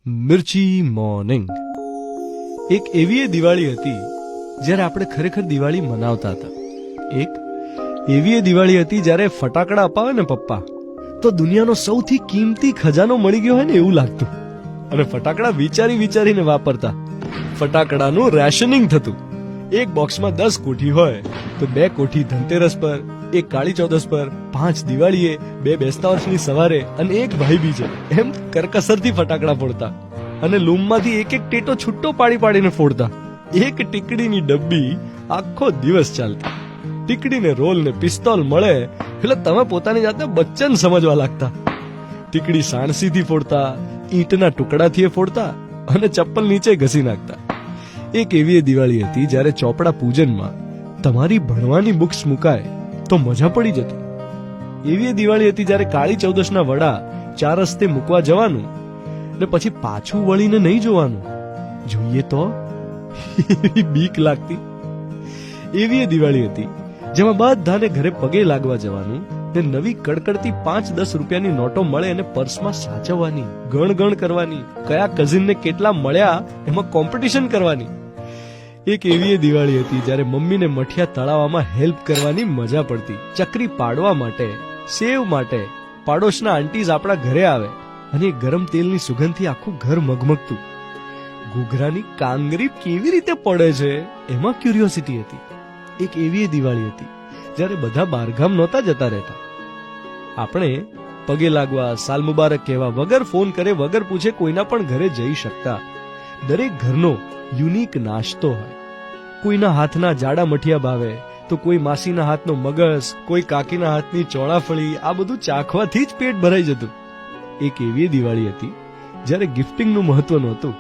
મિર્ચી morning. એક એવી દિવાળી હતી જ્યારે આપણે ખરેખર દિવાળી મનાવતા હતા. એક એવી દિવાળી હતી જ્યારે ફટાકડા અપાવે ને પપ્પા તો દુનિયાનો સૌથી કિંમતી ખજાનો મળી ગયો હોય ને એવું લાગતું. અને ફટાકડા વિચારી વિચારીને વાપરતા. ફટાકડાનું રેશનિંગ થતું. એક બોક્સમાં 10 કોઠી હોય તો 2 કોઠી ધનતેરસ પર, એક કાળી ચૌદસ પર, 5 દિવાળીએ, 2 બેસતા વર્ષની સવારે અને 1 ભાઈ બીજે, એમ કરકસરથી ફટાકડા ફોડતા. અને લૂમમાંથી એક ટેટો છૂટો પાડી પાડીને ફોડતા. એક ટીકડીની ડબ્બી આખો દિવસ ચાલતી. ટીકડીને રોલ ને પિસ્તોલ મળે એટલે તમે પોતાની જાતને બચ્ચન સમજવા લાગતા. ટીકડી સાણસીથી ફોડતા, ઈંટના ટુકડાથી ફોડતા અને ચપ્પલ નીચે ઘસી નાખતા. એક એવી દિવાળી હતી જ્યારે ચોપડા પૂજનમાં તમારી ભણવાની બુક્સ મુકાય તો મજા પડી જતી. એવી દિવાળી હતી જ્યારે કાળી ચૌદસના વડા 4 રસ્તે મૂકવા જવાનું ને પછી પાછું વળીને નહીં જોવાનું. જોઈએ તો બીક લાગતી. એવી દિવાળી હતી જેમાં બધાને ઘરે પગે લાગવા જવાનું ને નવી કડકડતી 5-10 રૂપિયાની નોટો મળે અને પર્સમાં સાચવવાની, ગણ કરવાની, કયા કઝિનને કેટલા મળ્યા એમાં કોમ્પિટિશન કરવાની. એક એવી દિવાળી હતી જ્યારે મમ્મીને મઠિયા તળાવવામાં હેલ્પ કરવાની મજા પડતી. ચકરી પાડવા માટે, સેવ માટે પાડોશના આંટીઝ આપણા ઘરે આવે અને ગરમ તેલની સુગંધથી આખું ઘર મગમગતું. ઘૂઘરાની કાંગરી કેવી રીતે પડે છે એમાં ક્યુરિયોસિટી હતી. એક એવી દિવાળી હતી જ્યારે બધા બહારગામ નહોતા જતા રહેતા. આપણે પગે લાગવા, સાલ મુબારક કહેવા વગર, ફોન કરે વગર પૂછે કોઈના પણ ઘરે જઈ શકતા. દરેક ઘરનો યુનિક નાસ્તો હોય. કોઈના હાથના જાડા મઠિયા ભાવે તો કોઈ માસીના હાથનો મગસ, કોઈ કાકીના હાથની ચોળાફળી. આ બધું ચાખવાથી જ પેટ ભરાઈ જતું. એક એવી દિવાળી હતી જ્યારે ગિફ્ટિંગનું મહત્વ નહોતું,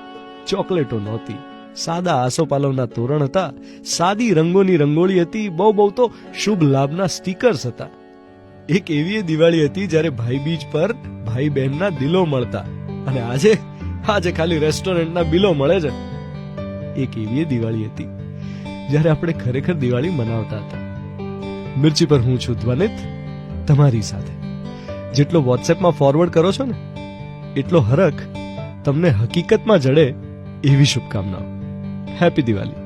ચોકલેટો નહોતી, સાદા આસોપાલવના તોરણ હતા, સાદી રંગોની રંગોળી હતી, બહુ તો શુભ લાભના સ્ટીકર્સ હતા. એક એવી દિવાળી હતી જ્યારે ભાઈ બીજ પર ભાઈ બહેનના દિલો મળતા અને આજે ખાલી રેસ્ટોરન્ટના બિલો મળે છે. એક એવી દિવાળી હતી જ્યારે આપણે ખરેખર દિવાળી મનાવતા હતા. મિર્ચી પર હું છું ધ્વનિત, તમારી સાથે. જેટલો વોટ્સએપમાં ફોરવર્ડ કરો છો ને એટલો હરખ તમને હકીકતમાં જડે એવી શુભકામનાઓ. હેપી દિવાળી.